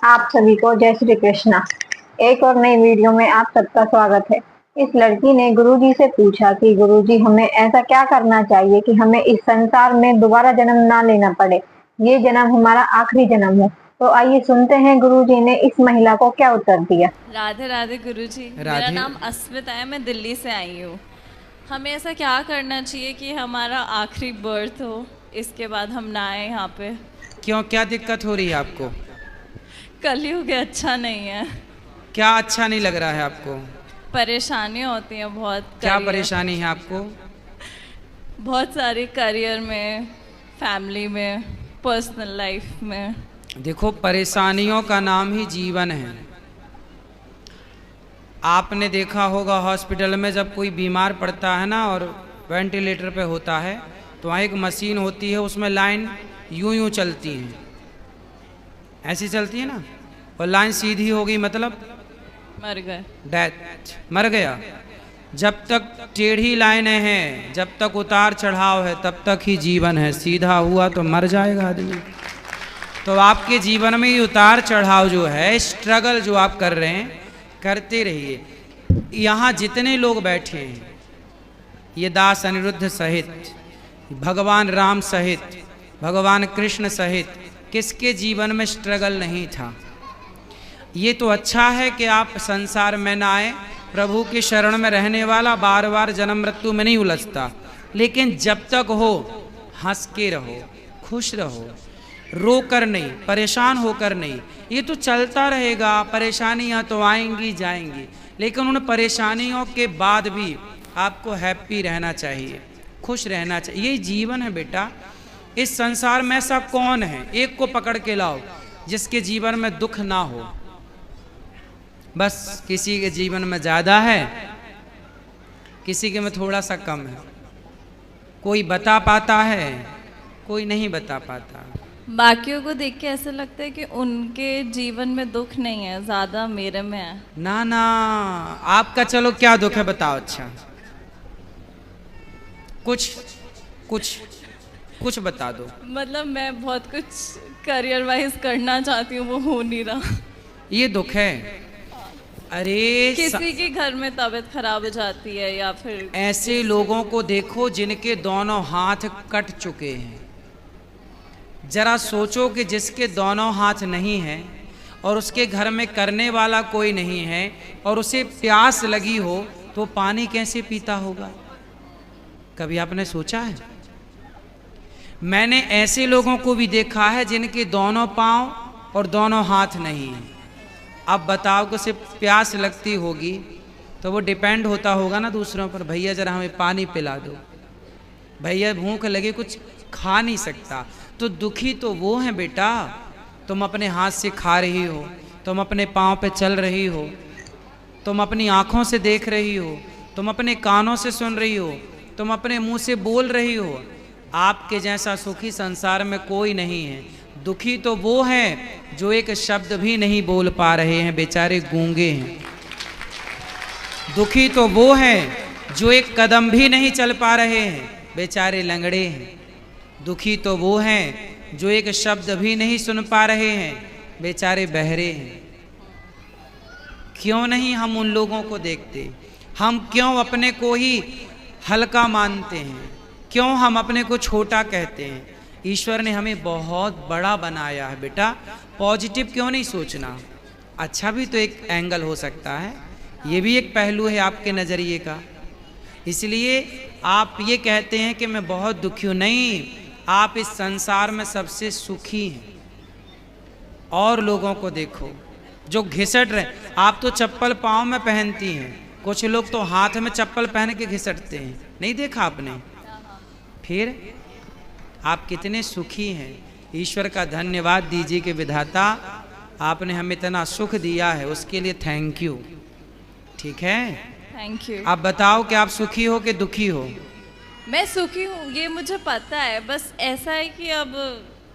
आप सभी को जय श्री कृष्णा। एक और नई वीडियो में आप सबका स्वागत है। इस लड़की ने गुरुजी से पूछा कि गुरुजी हमें ऐसा क्या करना चाहिए कि हमें इस संसार में दोबारा जन्म ना लेना पड़े, ये जन्म हमारा आखिरी जन्म हो। तो आइए सुनते हैं गुरुजी ने इस महिला को क्या उत्तर दिया। राधे राधे गुरुजी। मेरा राधे। नाम अस्मिता है, मैं दिल्ली से आई हूँ। हमें ऐसा क्या करना चाहिए कि हमारा आखिरी बर्थ हो, इसके बाद हम ना आए यहाँ पे? क्यों, क्या दिक्कत हो रही है आपको? कलयुग अच्छा नहीं है। क्या अच्छा नहीं लग रहा है आपको? परेशानियाँ होती हैं बहुत। क्या परेशानी है आपको? बहुत सारी, करियर में, फैमिली में, पर्सनल लाइफ में। देखो, परेशानियों का नाम ही जीवन है। आपने देखा होगा हॉस्पिटल में जब कोई बीमार पड़ता है ना और वेंटिलेटर पे होता है तो वहाँ एक मशीन होती है, उसमें लाइन यूं यूं चलती है, ऐसी चलती है ना, और लाइन सीधी होगी मतलब मर गए, डेथ, मर गया। जब तक टेढ़ी लाइनें हैं, जब तक उतार चढ़ाव है, तब तक ही जीवन है। सीधा हुआ तो मर जाएगा आदमी। तो आपके जीवन में ये उतार चढ़ाव जो है, स्ट्रगल जो आप कर रहे हैं, करते रहिए। यहाँ जितने लोग बैठे हैं, ये दास अनिरुद्ध सहित, भगवान राम सहित, भगवान कृष्ण सहित, किसके जीवन में स्ट्रगल नहीं था? ये तो अच्छा है कि आप संसार में ना आए। प्रभु की शरण में रहने वाला बार बार जन्म मृत्यु में नहीं उलझता। लेकिन जब तक हो, हंस के रहो, खुश रहो, रो कर नहीं, परेशान होकर नहीं। ये तो चलता रहेगा, परेशानियां तो आएंगी जाएंगी, लेकिन उन परेशानियों के बाद भी आपको हैप्पी रहना चाहिए, खुश रहना चाहिए। ये जीवन है बेटा। इस संसार में ऐसा कौन है, एक को पकड़ के लाओ जिसके जीवन में दुख ना हो। बस किसी के जीवन में ज़्यादा है, किसी के में थोड़ा सा कम है। कोई बता पाता है, कोई नहीं बता पाता। बाकियों को देख के ऐसा लगता है कि उनके जीवन में दुख नहीं है, ज़्यादा मेरे में है। ना ना, आपका चलो क्या दुख है बताओ। अच्छा, कुछ कुछ कुछ बता दो। मतलब मैं बहुत कुछ करियर वाइज करना चाहती हूँ, वो हो नहीं रहा। ये दुख है। अरे किसी के घर में तबीयत खराब हो जाती है, या फिर ऐसे लोगों को देखो जिनके दोनों हाथ कट चुके हैं। जरा सोचो कि जिसके दोनों हाथ नहीं हैं और उसके घर में करने वाला कोई नहीं है और उसे प्यास लगी हो तो पानी कैसे पीता होगा? कभी आपने सोचा है? मैंने ऐसे लोगों को भी देखा है जिनके दोनों पांव और दोनों हाथ नहीं हैं। अब बताओ कि उसे प्यास लगती होगी तो वो डिपेंड होता होगा ना दूसरों पर। भैया जरा हमें पानी पिला दो, भैया भूख लगे, कुछ खा नहीं सकता। तो दुखी तो वो है बेटा। तुम अपने हाथ से खा रही हो, तुम अपने पाँव पे चल रही हो, तुम अपनी आँखों से देख रही हो, तुम अपने कानों से सुन रही हो, तुम अपने मुंह से बोल रही हो। आपके जैसा सुखी संसार में कोई नहीं है। दुखी तो वो हैं जो एक शब्द भी नहीं बोल पा रहे हैं, बेचारे गूंगे हैं। दुखी तो वो हैं जो एक कदम भी नहीं चल पा रहे हैं, बेचारे लंगड़े हैं। दुखी तो वो हैं जो एक शब्द भी नहीं सुन पा रहे हैं, बेचारे बहरे हैं। क्यों नहीं हम उन लोगों को देखते? हम क्यों अपने को ही हल्का मानते हैं? क्यों हम अपने को छोटा कहते हैं? ईश्वर ने हमें बहुत बड़ा बनाया है बेटा। पॉजिटिव क्यों नहीं सोचना? अच्छा भी तो एक एंगल हो सकता है, ये भी एक पहलू है आपके नज़रिए का। इसलिए आप ये कहते हैं कि मैं बहुत दुखी हूँ। नहीं, आप इस संसार में सबसे सुखी हैं। और लोगों को देखो जो घिसट रहे। आप तो चप्पल पाँव में पहनती हैं, कुछ लोग तो हाथ में चप्पल पहन के घिसटते हैं, नहीं देखा आपने? फिर आप कितने सुखी हैं। ईश्वर का धन्यवाद दीजिए कि विधाता आपने हमें इतना सुख दिया है, उसके लिए थैंक यू। ठीक है, थैंक यू। आप बताओ कि आप सुखी हो कि दुखी हो? मैं सुखी हूँ, ये मुझे पता है। बस ऐसा है कि अब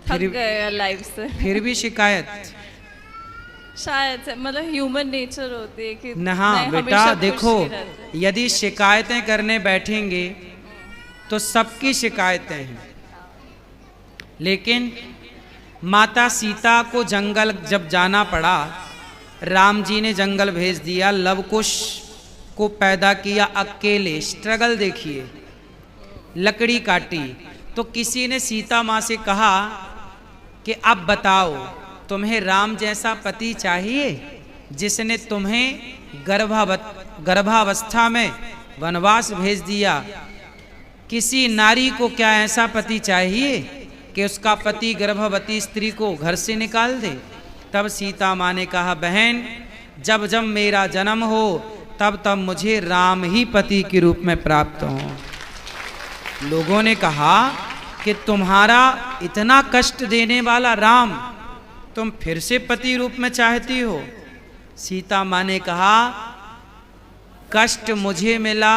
थक फिर- गए लाइफ से। फिर भी शिकायत? शायद से, मतलब ह्यूमन नेचर होती है कि न। हाँ मैं बेटा हमेशा खुश देखो, नहीं रहती। यदि शिकायतें करने बैठेंगे तो सबकी शिकायतें हैं, लेकिन माता सीता को जंगल जब जाना पड़ा, राम जी ने जंगल भेज दिया, लव कुश को पैदा किया अकेले। स्ट्रगल देखिए, लकड़ी काटी। तो किसी ने सीता माँ से कहा कि अब बताओ, तुम्हें राम जैसा पति चाहिए जिसने तुम्हें गर्भावस्था में वनवास भेज दिया? किसी नारी को क्या ऐसा पति चाहिए कि उसका पति गर्भवती स्त्री को घर से निकाल दे? तब सीता माँ ने कहा, बहन, जब जब मेरा जन्म हो तब तब मुझे राम ही पति के रूप में प्राप्त हो। लोगों ने कहा कि तुम्हारा इतना कष्ट देने वाला राम तुम फिर से पति रूप में चाहती हो? सीता माँ ने कहा, कष्ट मुझे मिला,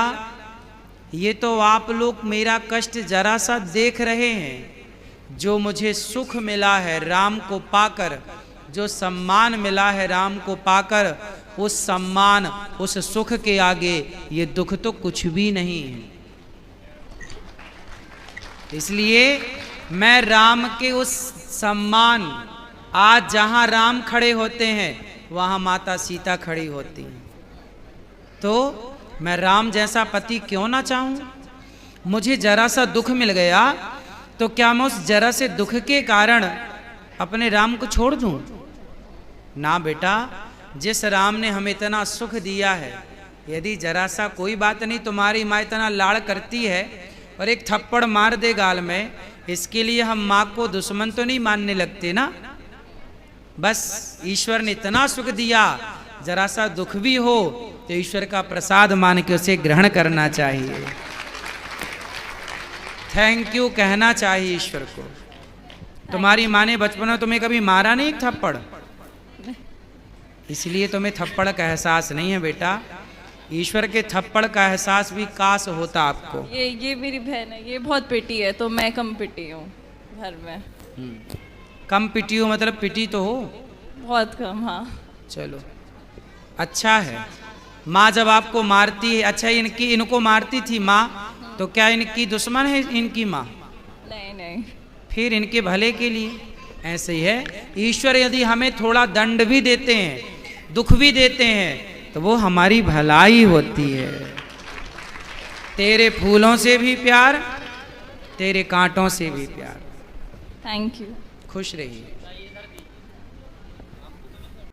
ये तो आप लोग मेरा कष्ट जरा सा देख रहे हैं। जो मुझे सुख मिला है राम को पाकर, जो सम्मान मिला है राम को पाकर, उस सम्मान उस सुख के आगे ये दुख तो कुछ भी नहीं है। इसलिए मैं राम के उस सम्मान, आज जहां राम खड़े होते हैं वहां माता सीता खड़ी होती हैं। तो मैं राम जैसा पति क्यों ना चाहूं? मुझे जरा सा दुख मिल गया तो क्या मैं उस जरा से दुख के कारण अपने राम को छोड़ दूं? ना बेटा, जिस राम ने हमें इतना सुख दिया है, यदि जरा सा कोई बात नहीं, तुम्हारी माँ इतना लाड़ करती है और एक थप्पड़ मार दे गाल में, इसके लिए हम माँ को दुश्मन तो नहीं मानने लगते ना। बस ईश्वर ने इतना सुख दिया, जरा सा दुख भी हो तो ईश्वर का प्रसाद मान के उसे ग्रहण करना चाहिए, थैंक यू कहना चाहिए ईश्वर को। तुम्हारी माँ ने बचपन में तुम्हें कभी मारा नहीं एक थप्पड़, इसलिए तुम्हें थप्पड़ का एहसास नहीं है बेटा। ईश्वर के थप्पड़ का एहसास भी काश होता आपको। ये मेरी बहन है, ये बहुत पिटी है तो मैं कम पिटी हूँ घर में। कम पिटी हो मतलब पिटी तो हो? बहुत कम, हाँ। चलो अच्छा है। माँ जब आपको मारती है, अच्छा इनको मारती थी माँ, तो क्या इनकी दुश्मन है इनकी माँ? नहीं नहीं, फिर इनके भले के लिए। ऐसे ही है, ईश्वर यदि हमें थोड़ा दंड भी देते हैं, दुख भी देते हैं, तो वो हमारी भलाई होती है। तेरे फूलों से भी प्यार, तेरे कांटों से भी प्यार। Thank you. खुश रहिए।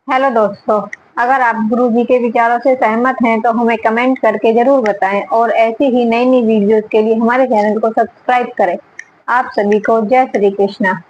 हेलो दोस्तों, अगर आप गुरुजी के विचारों से सहमत हैं तो हमें कमेंट करके जरूर बताएं और ऐसी ही नई नई वीडियोस के लिए हमारे चैनल को सब्सक्राइब करें। आप सभी को जय श्री कृष्णा।